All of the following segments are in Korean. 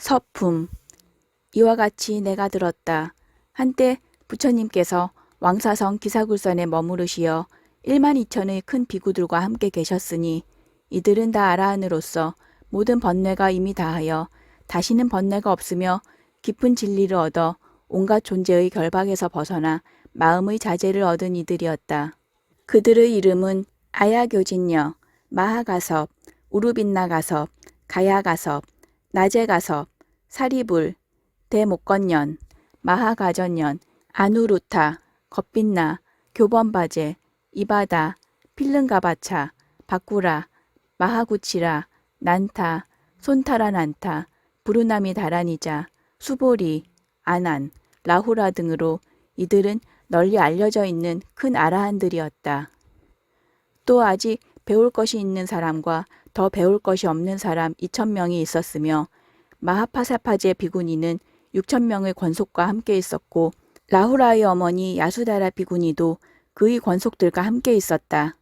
서품. 이와 같이 내가 들었다. 한때 부처님께서 왕사성 기사굴선에 머무르시어 12,000의 큰 비구들과 함께 계셨으니 이들은 다 아라한으로서 모든 번뇌가 이미 다하여 다시는 번뇌가 없으며 깊은 진리를 얻어 온갖 존재의 결박에서 벗어나 마음의 자재를 얻은 이들이었다. 그들의 이름은 아야교진녀, 마하가섭, 우루빈나가섭, 가야가섭, 나제가섭, 사리불, 대목건년, 마하가전년, 아누루타, 겁빛나, 교범바제, 이바다, 필름가바차, 바꾸라, 마하구치라, 난타, 손타라 난타, 부르나미 다라니자, 수보리, 아난, 라후라 등으로 이들은 널리 알려져 있는 큰 아라한들이었다. 또 아직 배울 것이 있는 사람과 더 배울 것이 없는 사람 2,000명이 있었으며 마하파사파제 비구니는 6,000명의 권속과 함께 있었고 라후라의 어머니 야수다라 비구니도 그의 권속들과 함께 있었다.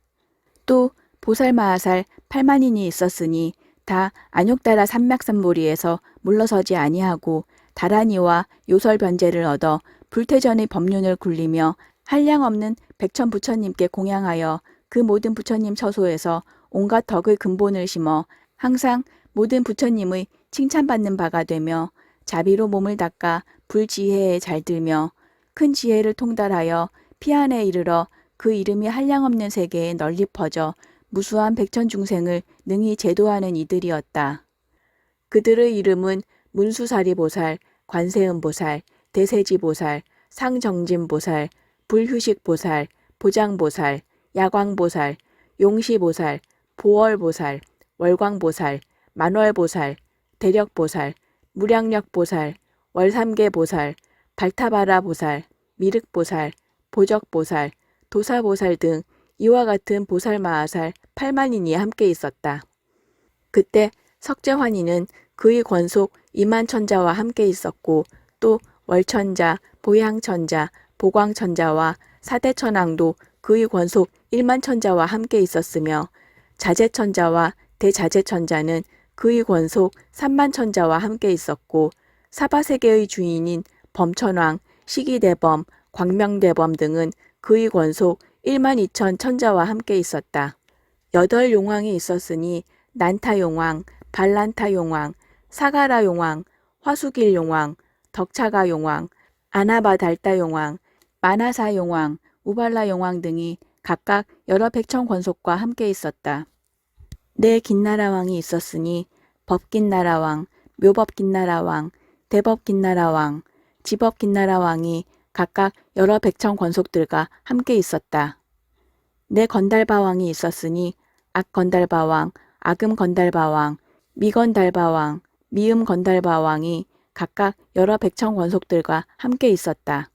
또 보살마하살 8만인이 있었으니 다 안욕다라 산맥산보리에서 물러서지 아니하고 다라니와 요설변제를 얻어 불퇴전의 법륜을 굴리며 한량없는 백천 부처님께 공양하여 그 모든 부처님 처소에서 온갖 덕의 근본을 심어 항상 모든 부처님의 칭찬받는 바가 되며 자비로 몸을 닦아 불지혜에 잘 들며 큰 지혜를 통달하여 피안에 이르러 그 이름이 한량없는 세계에 널리 퍼져 무수한 백천 중생을 능히 제도하는 이들이었다. 그들의 이름은 문수사리보살, 관세음보살, 대세지보살, 상정진보살, 불휴식보살, 보장보살, 야광보살, 용시보살, 보월보살, 월광보살, 만월보살, 대력보살, 무량력보살, 월삼계보살, 발타바라보살, 미륵보살, 보적보살, 도사보살 등 이와 같은 보살마하살 8만인이 함께 있었다. 그때 석재환이는 그의 권속 20,000자와 함께 있었고 또 월천자, 보양천자, 보광천자와 사대천왕도 그의 권속 10,000,000자와 함께 있었으며 자재천자와 대자재천자는 그의 권속 30,000,000자와 함께 있었고 사바세계의 주인인 범천왕, 시기대범, 광명대범 등은 그의 권속 12,000천자와 함께 있었다. 8용왕이 있었으니 난타용왕, 발란타용왕, 사가라용왕, 화수길용왕, 덕차가용왕, 아나바달다용왕, 마나사용왕, 우발라용왕 등이 각각 여러 백천 권속과 함께 있었다. 네 긴나라왕이 있었으니 법긴나라왕, 묘법긴나라왕, 대법긴나라왕, 지법긴나라왕이 각각 여러 백천 권속들과 함께 있었다. 네 건달바왕이 있었으니 악건달바왕, 아금건달바왕, 미건달바왕, 미음건달바왕이 각각 여러 백천 권속들과 함께 있었다.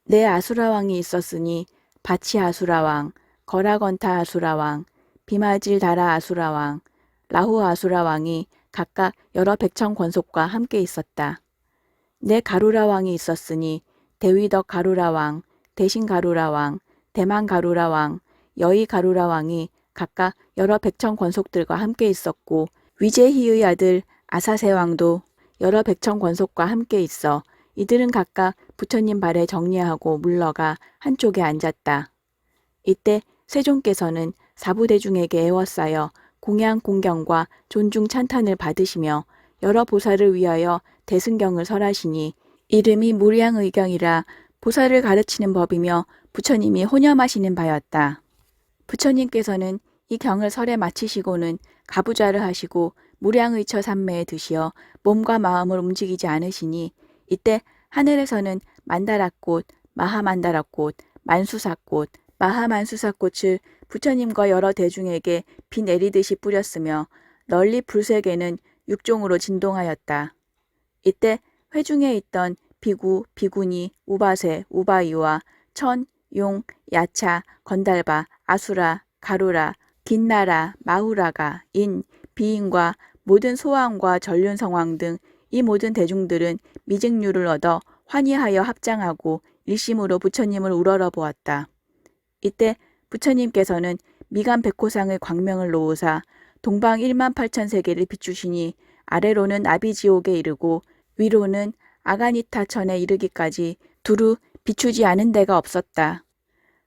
네 아수라왕이 있었으니 바치아수라왕, 거라건타아수라왕, 비마질다라 아수라왕, 라후 아수라왕이 각각 여러 백천 권속과 함께 있었다. 네 가루라왕이 있었으니 대위덕 가루라왕, 대신 가루라왕, 대만 가루라왕, 여의 가루라왕이 각각 여러 백천 권속들과 함께 있었고 위제희의 아들 아사세왕도 여러 백천 권속과 함께 있어 이들은 각각 부처님 발에 정리하고 물러가 한쪽에 앉았다. 이때 세존께서는 사부대중에게 애워싸여 공양 공경과 존중 찬탄을 받으시며 여러 보살을 위하여 대승경을 설하시니 이름이 무량의경이라 보살을 가르치는 법이며 부처님이 혼염하시는 바였다. 부처님께서는 이 경을 설에 마치시고는 가부좌를 하시고 무량의처 삼매에 드시어 몸과 마음을 움직이지 않으시니 이때 하늘에서는 만다라꽃, 마하만다라꽃, 만수사꽃, 마하만수사꽃을 부처님과 여러 대중에게 비 내리듯이 뿌렸으며 널리 불세계는 육종으로 진동하였다. 이때 회중에 있던 비구, 비구니, 우바세, 우바이와 천, 용, 야차, 건달바, 아수라, 가루라, 긴나라, 마후라가, 인, 비인과 모든 소왕과 전륜성왕 등 이 모든 대중들은 미증류를 얻어 환희하여 합장하고 일심으로 부처님을 우러러 보았다. 이때 부처님께서는 미간 백호상의 광명을 놓으사 동방 18,000세계를 비추시니 아래로는 아비지옥에 이르고 위로는 아가니타천에 이르기까지 두루 비추지 않은 데가 없었다.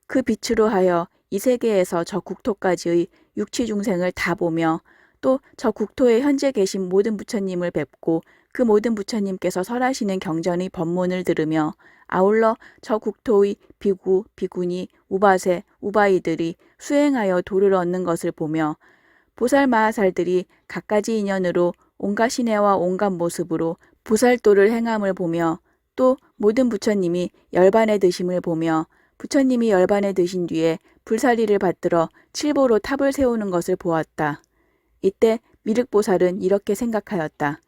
그 빛으로 하여 이 세계에서 저 국토까지의 육치 중생을 다 보며 또 저 국토에 현재 계신 모든 부처님을 뵙고 그 모든 부처님께서 설하시는 경전의 법문을 들으며 아울러 저 국토의 비구, 비구니, 우바세, 우바이들이 수행하여 도를 얻는 것을 보며 보살 마하살들이 갖가지 인연으로 온갖 신혜와 온갖 모습으로 보살도를 행함을 보며 또 모든 부처님이 열반에 드심을 보며 부처님이 열반에 드신 뒤에 불사리를 받들어 칠보로 탑을 세우는 것을 보았다. 이때 미륵보살은 이렇게 생각하였다.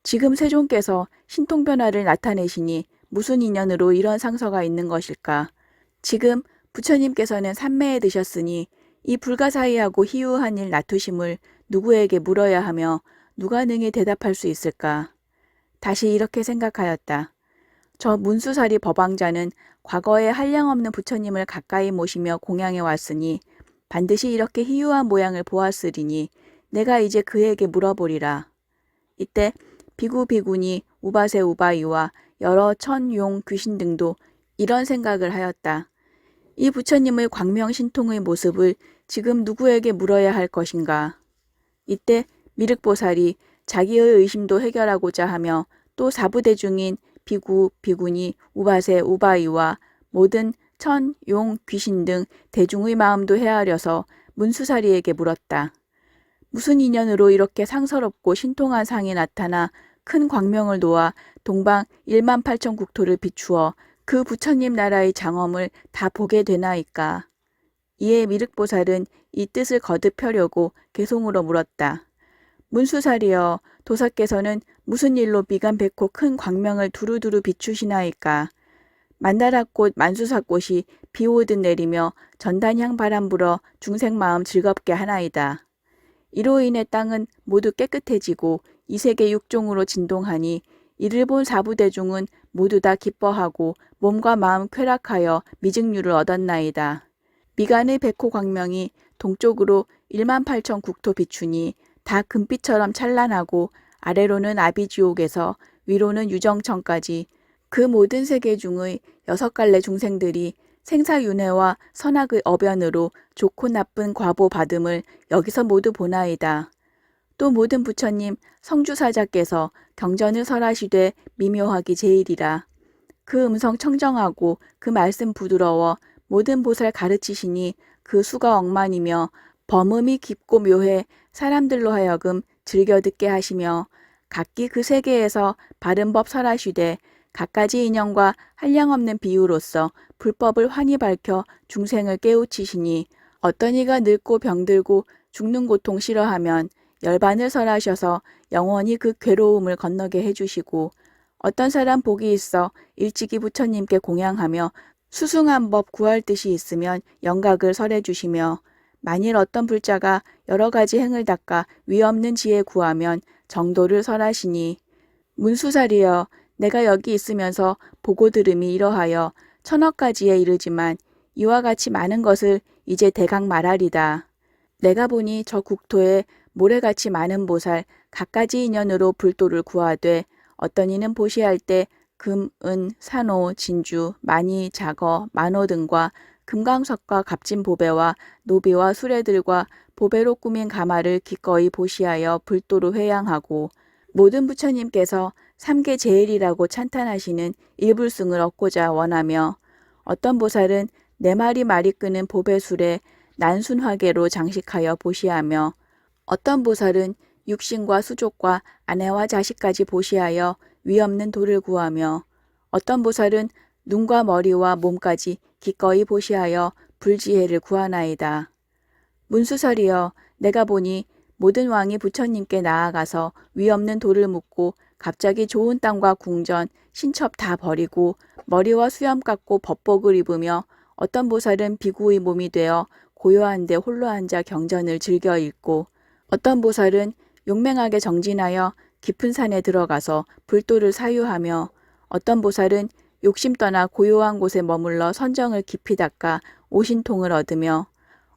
지금 세존께서 신통변화를 나타내시니 무슨 인연으로 이런 상서가 있는 것일까? 지금 부처님께서는 삼매에 드셨으니 이 불가사의하고 희유한 일 놔두심을 누구에게 물어야 하며 누가 능히 대답할 수 있을까? 다시 이렇게 생각하였다. 저 문수사리 법왕자는 과거에 한량없는 부처님을 가까이 모시며 공양해 왔으니 반드시 이렇게 희유한 모양을 보았으리니 내가 이제 그에게 물어보리라. 이때 비구 비구니 우바세 우바이와 여러 천용 귀신 등도 이런 생각을 하였다. 이 부처님의 광명신통의 모습을 지금 누구에게 물어야 할 것인가? 이때 미륵보살이 자기의 의심도 해결하고자 하며 또 사부대 중인 비구, 비구니, 우바세, 우바이와 모든 천, 용, 귀신 등 대중의 마음도 헤아려서 문수사리에게 물었다. 무슨 인연으로 이렇게 상서롭고 신통한 상이 나타나 큰 광명을 놓아 동방 1만 8천 국토를 비추어 그 부처님 나라의 장엄을 다 보게 되나이까. 이에 미륵보살은 이 뜻을 거듭 펴려고 개송으로 물었다. 문수사리여, 도사께서는 무슨 일로 미간백호 큰 광명을 두루두루 비추시나이까. 만다라꽃 만수사꽃이 비오듯 내리며 전단향 바람 불어 중생 마음 즐겁게 하나이다. 이로 인해 땅은 모두 깨끗해지고 이세계 육종으로 진동하니 이를 본 사부대중은 모두 다 기뻐하고 몸과 마음 쾌락하여 미증류를 얻었나이다. 미간의 백호 광명이 동쪽으로 1만 8천 국토 비추니 다 금빛처럼 찬란하고 아래로는 아비지옥에서 위로는 유정천까지 그 모든 세계 중의 6갈래 중생들이 생사윤회와 선악의 어변으로 좋고 나쁜 과보 받음을 여기서 모두 보나이다. 또 모든 부처님 성주사자께서 경전을 설하시되 미묘하기 제일이라. 그 음성 청정하고 그 말씀 부드러워 모든 보살 가르치시니 그 수가 억만이며 범음이 깊고 묘해 사람들로 하여금 즐겨 듣게 하시며 각기 그 세계에서 바른 법 설하시되 갖가지 인연과 한량없는 비유로서 불법을 환히 밝혀 중생을 깨우치시니 어떤 이가 늙고 병들고 죽는 고통 싫어하면 열반을 설하셔서 영원히 그 괴로움을 건너게 해주시고 어떤 사람 복이 있어 일찍이 부처님께 공양하며 수승한 법 구할 뜻이 있으면 영각을 설해 주시며 만일 어떤 불자가 여러 가지 행을 닦아 위없는 지혜 구하면 정도를 설하시니 문수사리여, 내가 여기 있으면서 보고 들음이 이러하여 천억 가지에 이르지만 이와 같이 많은 것을 이제 대강 말하리다. 내가 보니 저 국토에 모래같이 많은 보살 갖가지 인연으로 불도를 구하되 어떤 이는 보시할 때 금, 은, 산호, 진주, 많이, 작어, 만호 등과 금강석과 값진 보배와 노비와 수레들과 보배로 꾸민 가마를 기꺼이 보시하여 불도로 회양하고 모든 부처님께서 삼계 제일이라고 찬탄하시는 일불승을 얻고자 원하며 어떤 보살은 4마리 말이 끄는 보배술에 난순화계로 장식하여 보시하며 어떤 보살은 육신과 수족과 아내와 자식까지 보시하여 위없는 도를 구하며 어떤 보살은 눈과 머리와 몸까지 기꺼이 보시하여 불지혜를 구하나이다. 문수설이여, 내가 보니 모든 왕이 부처님께 나아가서 위없는 돌을 묻고 갑자기 좋은 땅과 궁전, 신첩 다 버리고 머리와 수염 깎고 법복을 입으며 어떤 보살은 비구의 몸이 되어 고요한데 홀로 앉아 경전을 즐겨 읽고 어떤 보살은 용맹하게 정진하여 깊은 산에 들어가서 불도를 사유하며 어떤 보살은 욕심 떠나 고요한 곳에 머물러 선정을 깊이 닦아 오신통을 얻으며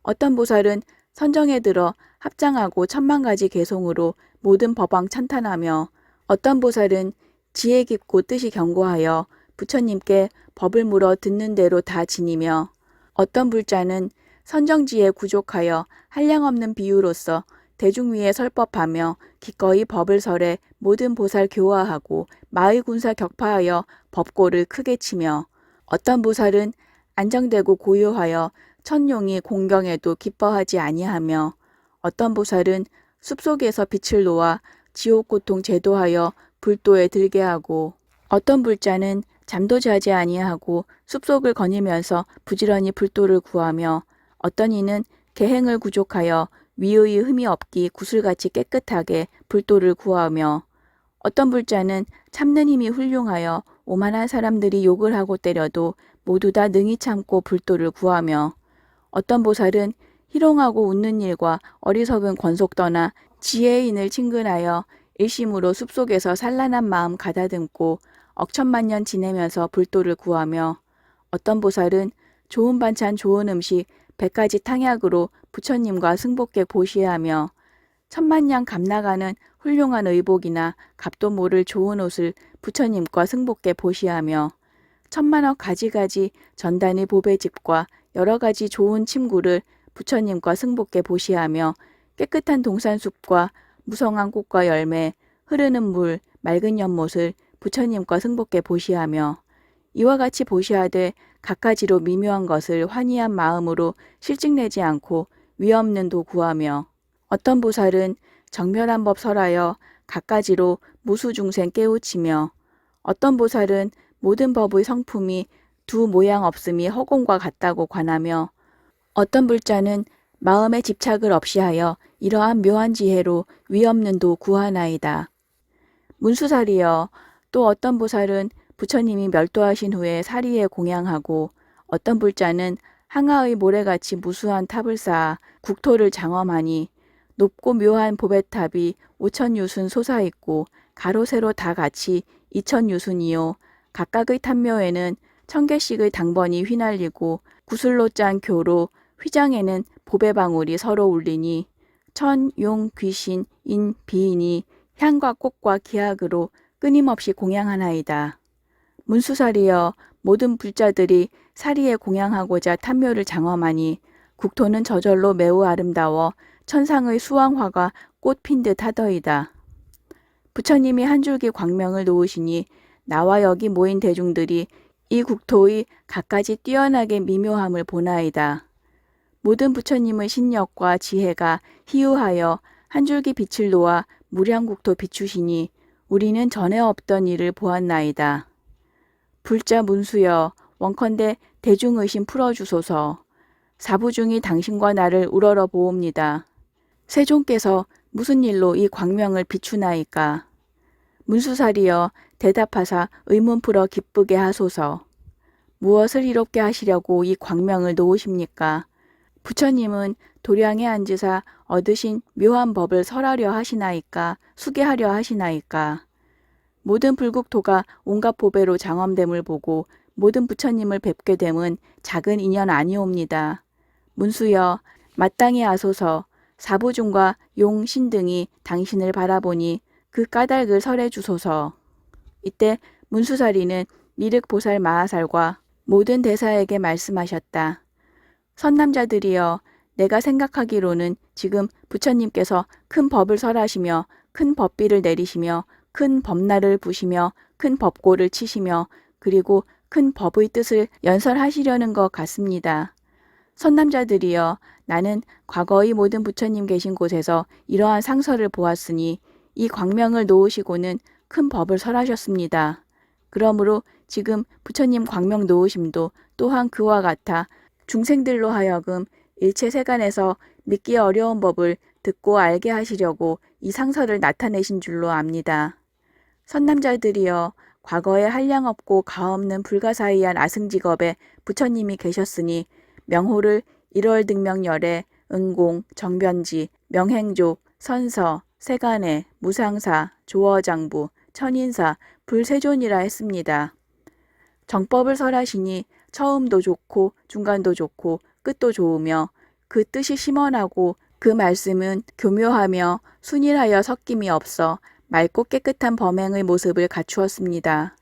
어떤 보살은 선정에 들어 합장하고 천만 가지 개송으로 모든 법왕 찬탄하며 어떤 보살은 지혜 깊고 뜻이 견고하여 부처님께 법을 물어 듣는 대로 다 지니며 어떤 불자는 선정지에 구족하여 한량없는 비유로서 대중 위에 설법하며 기꺼이 법을 설해 모든 보살 교화하고 마의 군사 격파하여 법고를 크게 치며 어떤 보살은 안정되고 고요하여 천룡이 공경해도 기뻐하지 아니하며 어떤 보살은 숲속에서 빛을 놓아 지옥고통 제도하여 불도에 들게 하고 어떤 불자는 잠도 자지 아니하고 숲속을 거니면서 부지런히 불도를 구하며 어떤 이는 계행을 구족하여 위의 흠이 없기 구슬같이 깨끗하게 불도를 구하며 어떤 불자는 참는 힘이 훌륭하여 오만한 사람들이 욕을 하고 때려도 모두 다 능히 참고 불도를 구하며 어떤 보살은 희롱하고 웃는 일과 어리석은 권속 떠나 지혜인을 친근하여 일심으로 숲속에서 산란한 마음 가다듬고 억천만년 지내면서 불도를 구하며 어떤 보살은 좋은 반찬 좋은 음식 100가지 탕약으로 부처님과 승복께 보시하며 천만냥 값나가는 훌륭한 의복이나 값도 모를 좋은 옷을 부처님과 승복께 보시하며 천만억 가지가지 전단의 보배집과 여러 가지 좋은 침구를 부처님과 승복께 보시하며 깨끗한 동산숲과 무성한 꽃과 열매, 흐르는 물, 맑은 연못을 부처님과 승복께 보시하며 이와 같이 보시하되 갖가지로 미묘한 것을 환희한 마음으로 실증내지 않고 위없는 도 구하며 어떤 보살은 정멸한 법 설하여 갖가지로 무수중생 깨우치며 어떤 보살은 모든 법의 성품이 두 모양 없음이 허공과 같다고 관하며 어떤 불자는 마음에 집착을 없이 하여 이러한 묘한 지혜로 위없는 도 구하나이다. 문수살이여 또 어떤 보살은 부처님이 멸도하신 후에 사리에 공양하고 어떤 불자는 항아의 모래같이 무수한 탑을 쌓아 국토를 장엄하니 높고 묘한 보배탑이 5천유순 솟아있고 가로 세로 다 같이 2천유순이요 각각의 탑묘에는 1000개씩의 당번이 휘날리고 구슬로 짠 교로 휘장에는 보배방울이 서로 울리니 천, 용, 귀신, 인, 비인이 향과 꽃과 기악으로 끊임없이 공양하나이다. 문수살이여 모든 불자들이 사리에 공양하고자 탐묘를 장엄하니 국토는 저절로 매우 아름다워 천상의 수왕화가 꽃 핀 듯 하더이다. 부처님이 한 줄기 광명을 놓으시니 나와 여기 모인 대중들이 이 국토의 갖가지 뛰어나게 미묘함을 보나이다. 모든 부처님의 신력과 지혜가 희유하여 한 줄기 빛을 놓아 무량국토 비추시니 우리는 전에 없던 일을 보았나이다. 불자 문수여 원컨대 대중의심 풀어주소서. 사부중이 당신과 나를 우러러 보옵니다. 세존께서 무슨 일로 이 광명을 비추나이까. 문수살이여 대답하사 의문 풀어 기쁘게 하소서. 무엇을 이롭게 하시려고 이 광명을 놓으십니까? 부처님은 도량에 앉으사 얻으신 묘한 법을 설하려 하시나이까 수계하려 하시나이까. 모든 불국토가 온갖 보배로 장엄됨을 보고 모든 부처님을 뵙게 됨은 작은 인연 아니옵니다. 문수여 마땅히 하소서. 사부중과 용, 신 등이 당신을 바라보니 그 까닭을 설해 주소서. 이때 문수사리는 미륵보살 마하살과 모든 대사에게 말씀하셨다. 선남자들이여 내가 생각하기로는 지금 부처님께서 큰 법을 설하시며 큰 법비를 내리시며 큰 법날을 부시며 큰 법고를 치시며 그리고 큰 법의 뜻을 연설하시려는 것 같습니다. 선남자들이여 나는 과거의 모든 부처님 계신 곳에서 이러한 상설을 보았으니 이 광명을 놓으시고는 큰 법을 설하셨습니다. 그러므로 지금 부처님 광명 놓으심도 또한 그와 같아 중생들로 하여금 일체 세간에서 믿기 어려운 법을 듣고 알게 하시려고 이 상설을 나타내신 줄로 압니다. 선남자들이여 과거에 한량없고 가없는 불가사의한 아승직업에 부처님이 계셨으니 명호를 1월 등명열에 은공, 정변지, 명행조, 선서, 세간에, 무상사, 조어장부, 천인사, 불세존이라 했습니다. 정법을 설하시니 처음도 좋고 중간도 좋고 끝도 좋으며 그 뜻이 심원하고 그 말씀은 교묘하며 순일하여 섞임이 없어 맑고 깨끗한 범행의 모습을 갖추었습니다.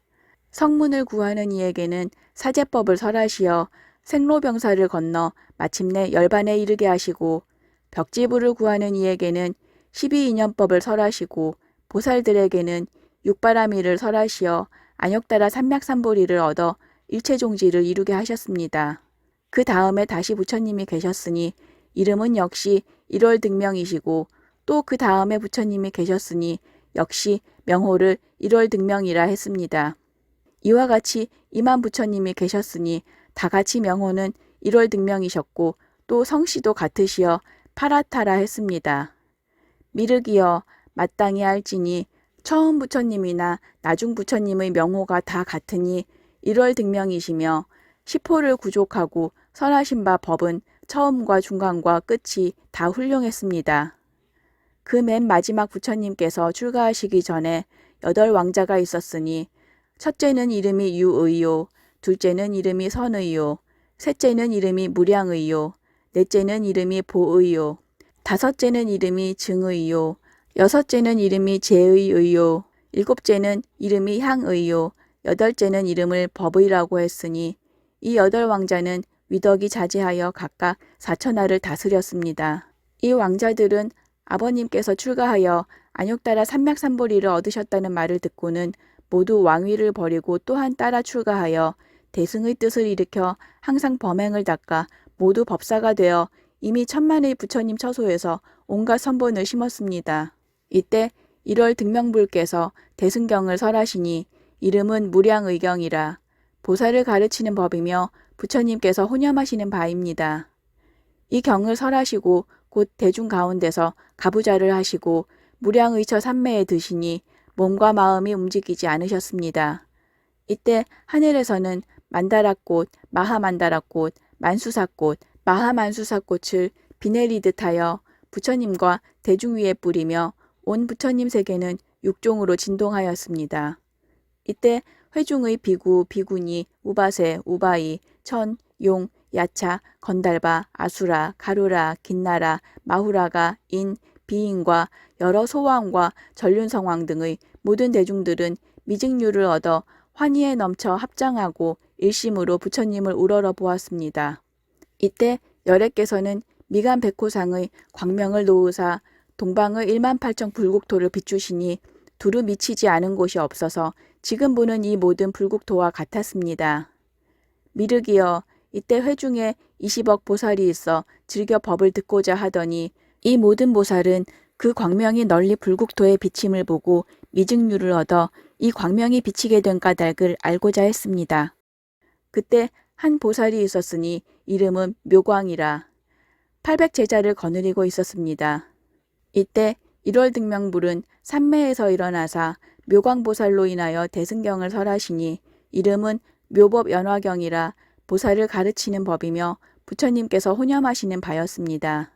성문을 구하는 이에게는 사제법을 설하시어 생로병사를 건너 마침내 열반에 이르게 하시고, 벽지부를 구하는 이에게는 12인연법을 설하시고, 보살들에게는 육바라밀을 설하시어 안욕따라 삼맥삼보리를 얻어 일체종지를 이루게 하셨습니다. 그 다음에 다시 부처님이 계셨으니 이름은 역시 일월등명이시고, 또 그 다음에 부처님이 계셨으니 역시 명호를 일월등명이라 했습니다. 이와 같이 이만 부처님이 계셨으니 다 같이 명호는 일월등명이셨고, 또 성씨도 같으시어 파라타라 했습니다. 미륵이여 마땅히 알지니 처음 부처님이나 나중 부처님의 명호가 다 같으니 일월등명이시며, 시포를 구족하고 설하신 바 법은 처음과 중간과 끝이 다 훌륭했습니다. 그 맨 마지막 부처님께서 출가하시기 전에 8왕자가 있었으니, 첫째는 이름이 유의요, 둘째는 이름이 선의요, 셋째는 이름이 무량의요, 넷째는 이름이 보의요, 다섯째는 이름이 증의요, 여섯째는 이름이 제의의요, 일곱째는 이름이 향의요, 여덟째는 이름을 법의라고 했으니, 이 8왕자는 위덕이 자제하여 각각 4천하를 다스렸습니다. 이 왕자들은 아버님께서 출가하여 안욕따라 삼맥삼보리를 얻으셨다는 말을 듣고는 모두 왕위를 버리고 또한 따라 출가하여 대승의 뜻을 일으켜 항상 범행을 닦아 모두 법사가 되어 이미 천만의 부처님 처소에서 온갖 선본을 심었습니다. 이때 1월 등명불께서 대승경을 설하시니 이름은 무량의경이라 보살을 가르치는 법이며 부처님께서 혼념하시는 바입니다. 이 경을 설하시고 곧 대중 가운데서 가부좌를 하시고 무량의처 삼매에 드시니 몸과 마음이 움직이지 않으셨습니다. 이때 하늘에서는 만다라꽃, 마하만다라꽃, 만수사꽃, 마하만수사꽃을 비 내리듯 하여 부처님과 대중 위에 뿌리며 온 부처님 세계는 육종으로 진동하였습니다. 이때 회중의 비구, 비구니, 우바세, 우바이, 천, 용, 야차, 건달바, 아수라, 가루라, 긴나라, 마후라가, 인, 비인과 여러 소왕과 전륜성왕 등의 모든 대중들은 미증류를 얻어 환희에 넘쳐 합장하고 일심으로 부처님을 우러러 보았습니다. 이때 열애께서는 미간 백호상의 광명을 놓으사 동방의 18,000 불국토를 비추시니 두루 미치지 않은 곳이 없어서 지금 보는 이 모든 불국토와 같았습니다. 미륵이여 이때 회중에 20억 보살이 있어 즐겨 법을 듣고자 하더니 이 모든 보살은 그 광명이 널리 불국토의 비침을 보고 미증류를 얻어 이 광명이 비치게 된 까닭을 알고자 했습니다. 그때 한 보살이 있었으니 이름은 묘광이라 800제자를 거느리고 있었습니다. 이때 1월 등명불은 삼매에서 일어나사 묘광보살로 인하여 대승경을 설하시니 이름은 묘법연화경이라 보살을 가르치는 법이며 부처님께서 혼념하시는 바였습니다.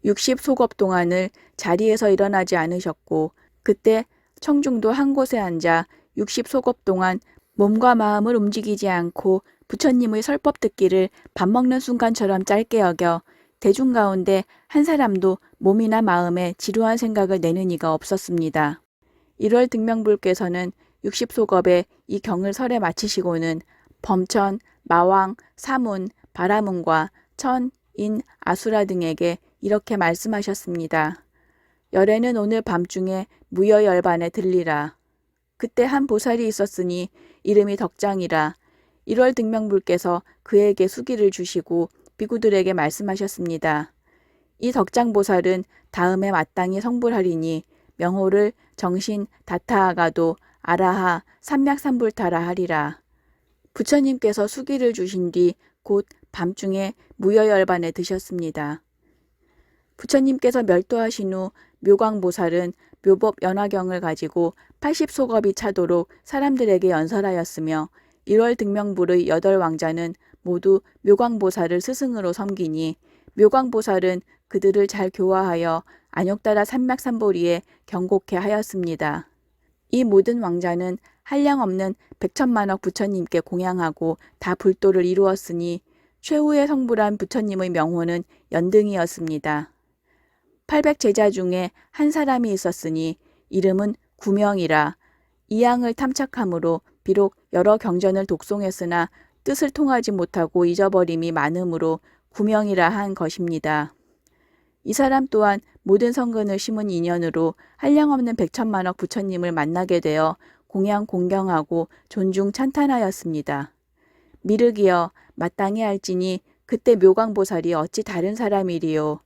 60소겁 동안을 자리에서 일어나지 않으셨고 그때 청중도 한 곳에 앉아 60소겁 동안 몸과 마음을 움직이지 않고 부처님의 설법 듣기를 밥 먹는 순간처럼 짧게 여겨 대중 가운데 한 사람도 몸이나 마음에 지루한 생각을 내는 이가 없었습니다. 1월 등명불께서는 60소겁에 이 경을 설에 마치시고는 범천, 마왕, 사문, 바라문과 천, 인, 아수라 등에게 이렇게 말씀하셨습니다. 열애는 오늘 밤중에 무여열반에 들리라. 그때 한 보살이 있었으니 이름이 덕장이라 1월 등명불께서 그에게 수기를 주시고 비구들에게 말씀하셨습니다. 이 덕장보살은 다음에 마땅히 성불하리니 명호를 정신 다타아가도 아라하 삼맥삼불타라 하리라. 부처님께서 수기를 주신 뒤 곧 밤중에 무여열반에 드셨습니다. 부처님께서 멸도하신 후 묘광보살은 묘법연화경을 가지고 80소겁이 차도록 사람들에게 연설하였으며 1월 등명불의 8왕자는 모두 묘광보살을 스승으로 섬기니 묘광보살은 그들을 잘 교화하여 안욕따라 삼맥삼보리에 경곡해 하였습니다. 이 모든 왕자는 한량없는 백천만억 부처님께 공양하고 다 불도를 이루었으니 최후의 성불한 부처님의 명호는 연등이었습니다. 800제자 중에 한 사람이 있었으니 이름은 구명이라. 이양을 탐착함으로 비록 여러 경전을 독송했으나 뜻을 통하지 못하고 잊어버림이 많으므로 구명이라 한 것입니다. 이 사람 또한 모든 성근을 심은 인연으로 한량없는 백천만억 부처님을 만나게 되어 공양 공경하고 존중 찬탄하였습니다. 미륵이여 마땅히 알지니 그때 묘광보살이 어찌 다른 사람이리요.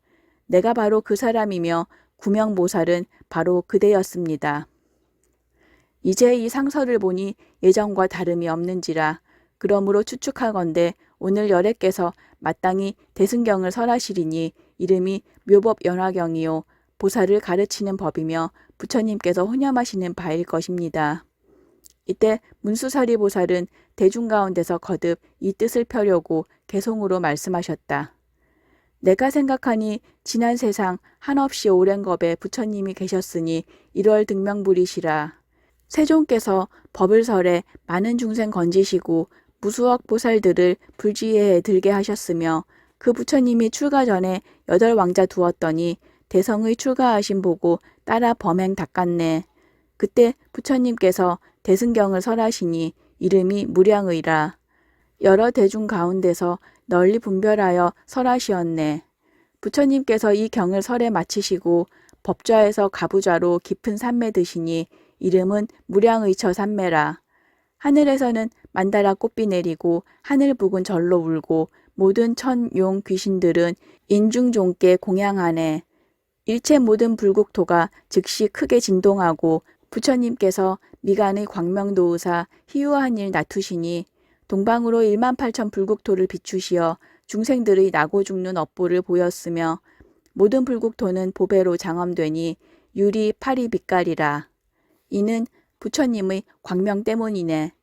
내가 바로 그 사람이며 구명보살은 바로 그대였습니다. 이제 이 상서를 보니 예전과 다름이 없는지라. 그러므로 추측하건대 오늘 열애께서 마땅히 대승경을 설하시리니 이름이 묘법연화경이요 보살을 가르치는 법이며 부처님께서 혼념하시는 바일 것입니다. 이때 문수사리 보살은 대중 가운데서 거듭 이 뜻을 펴려고 개송으로 말씀하셨다. 내가 생각하니 지난 세상 한없이 오랜 겁에 부처님이 계셨으니 1월 등명불이시라. 세존께서 법을 설해 많은 중생 건지시고 무수억 보살들을 불지혜에 들게 하셨으며 그 부처님이 출가 전에 8왕자 두었더니 대성의 출가하심 보고 따라 범행 닦았네. 그때 부처님께서 대승경을 설하시니 이름이 무량의라. 여러 대중 가운데서 널리 분별하여 설하시었네. 부처님께서 이 경을 설에 마치시고 법좌에서 가부좌로 깊은 산매 드시니 이름은 무량의처 산매라. 하늘에서는 만다라 꽃비 내리고 하늘 북은 절로 울고 모든 천, 용, 귀신들은 인중종께 공양하네. 일체 모든 불국토가 즉시 크게 진동하고 부처님께서 미간의 광명도의사 희유한 일 나투시니 동방으로 18,000 불국토를 비추시어 중생들의 나고 죽는 업보를 보였으며 모든 불국토는 보배로 장엄되니 유리 파리 빛깔이라. 이는 부처님의 광명 때문이네.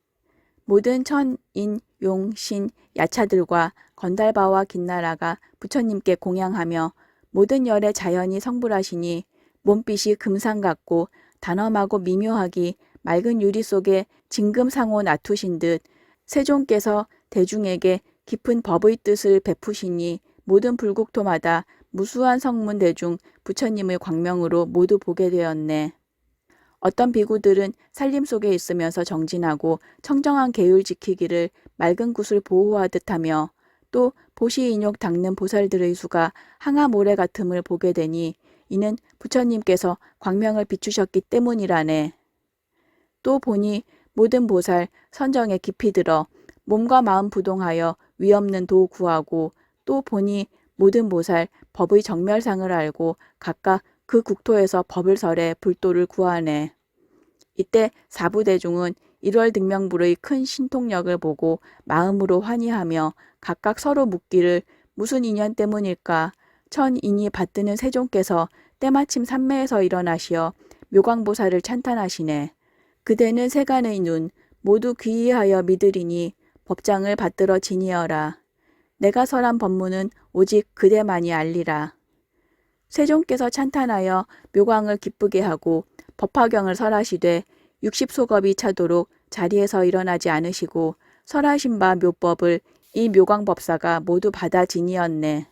모든 천, 인, 용, 신, 야차들과 건달바와 긴나라가 부처님께 공양하며 모든 열의 자연이 성불하시니 몸빛이 금상 같고 단엄하고 미묘하기 맑은 유리 속에 진금상호 나투신 듯 세존께서 대중에게 깊은 법의 뜻을 베푸시니 모든 불국토마다 무수한 성문 대중 부처님의 광명으로 모두 보게 되었네. 어떤 비구들은 살림 속에 있으면서 정진하고 청정한 계율 지키기를 맑은 굿을 보호하듯 하며 또 보시인욕 닦는 보살들의 수가 항아 모래 같음을 보게 되니 이는 부처님께서 광명을 비추셨기 때문이라네. 또 보니 모든 보살 선정에 깊이 들어 몸과 마음 부동하여 위없는 도 구하고 또 보니 모든 보살 법의 정멸상을 알고 각각 그 국토에서 법을 설해 불도를 구하네. 이때 사부대중은 1월 등명불의 큰 신통력을 보고 마음으로 환희하며 각각 서로 묻기를 무슨 인연 때문일까. 천인이 받드는 세존께서 때마침 산매에서 일어나시어 묘광보살을 찬탄하시네. 그대는 세간의 눈 모두 귀의하여 믿으리니 법장을 받들어 지니어라. 내가 설한 법문은 오직 그대만이 알리라. 세존께서 찬탄하여 묘광을 기쁘게 하고 법화경을 설하시되 60소겁이 차도록 자리에서 일어나지 않으시고 설하신 바 묘법을 이 묘광법사가 모두 받아 지니었네.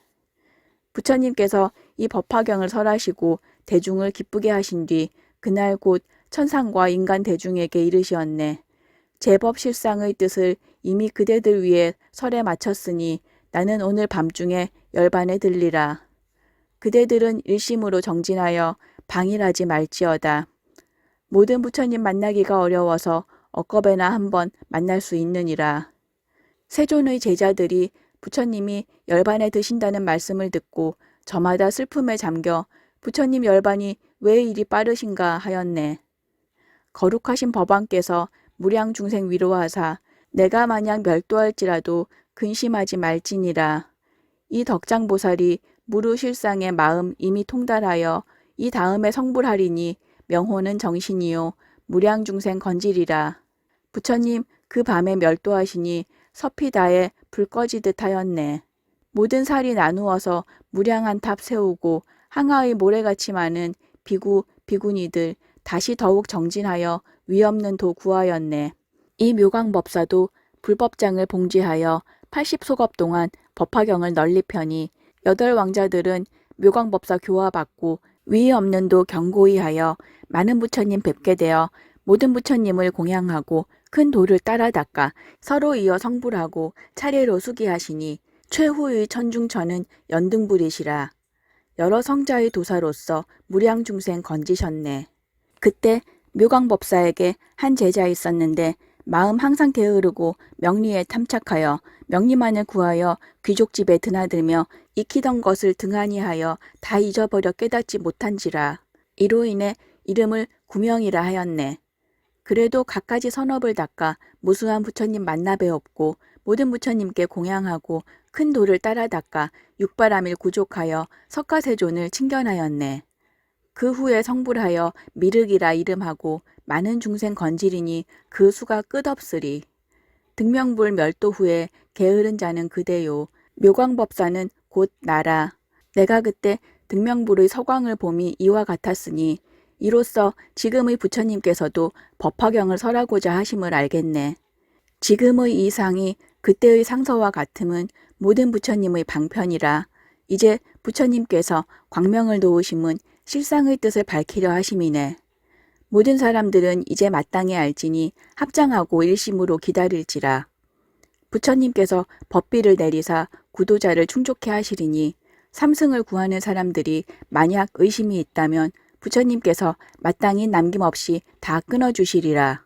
부처님께서 이 법화경을 설하시고 대중을 기쁘게 하신 뒤 그날 곧 천상과 인간 대중에게 이르시었네. 제법 실상의 뜻을 이미 그대들 위해 설에 마쳤으니 나는 오늘 밤중에 열반에 들리라. 그대들은 일심으로 정진하여 방일하지 말지어다. 모든 부처님 만나기가 어려워서 억겁에나 한번 만날 수 있느니라. 세존의 제자들이 부처님이 열반에 드신다는 말씀을 듣고 저마다 슬픔에 잠겨 부처님 열반이 왜 이리 빠르신가 하였네. 거룩하신 법왕께서 무량중생 위로하사 내가 만약 멸도할지라도 근심하지 말지니라. 이 덕장보살이 무르실상의 마음 이미 통달하여 이 다음에 성불하리니 명호는 정신이요 무량중생 건지리라. 부처님 그 밤에 멸도하시니 서피 다에 불 꺼지듯 하였네. 모든 살이 나누어서 무량한 탑 세우고 항아의 모래같이 많은 비구, 비구니들 다시 더욱 정진하여 위없는 도 구하였네. 이 묘광법사도 불법장을 봉지하여 80소겁 동안 법화경을 널리 펴니 8왕자들은 묘광법사 교화받고 위에 없는도 경고히 하여 많은 부처님 뵙게 되어 모든 부처님을 공양하고 큰 돌을 따라 닦아 서로 이어 성불하고 차례로 수기하시니 최후의 천중천은 연등불이시라. 여러 성자의 도사로서 무량중생 건지셨네. 그때 묘광법사에게 한 제자 있었는데 마음 항상 게으르고 명리에 탐착하여 명리만을 구하여 귀족집에 드나들며 익히던 것을 등한히 하여 다 잊어버려 깨닫지 못한지라. 이로 인해 이름을 구명이라 하였네. 그래도 갖가지 선업을 닦아 무수한 부처님 만나 뵈었고 모든 부처님께 공양하고 큰 돌을 따라 닦아 육바람일 구족하여 석가세존을 칭견하였네. 그 후에 성불하여 미륵이라 이름하고 많은 중생 건지리니 그 수가 끝없으리. 등명불 멸도 후에 게으른 자는 그대요. 묘광법사는 곧 나라. 내가 그때 등명불의 서광을 봄이 이와 같았으니 이로써 지금의 부처님께서도 법화경을 설하고자 하심을 알겠네. 지금의 이 상이 그때의 상서와 같음은 모든 부처님의 방편이라. 이제 부처님께서 광명을 도우심은 실상의 뜻을 밝히려 하심이네. 모든 사람들은 이제 마땅히 알지니 합장하고 일심으로 기다릴지라. 부처님께서 법비를 내리사 구도자를 충족해 하시리니 삼승을 구하는 사람들이 만약 의심이 있다면 부처님께서 마땅히 남김없이 다 끊어주시리라.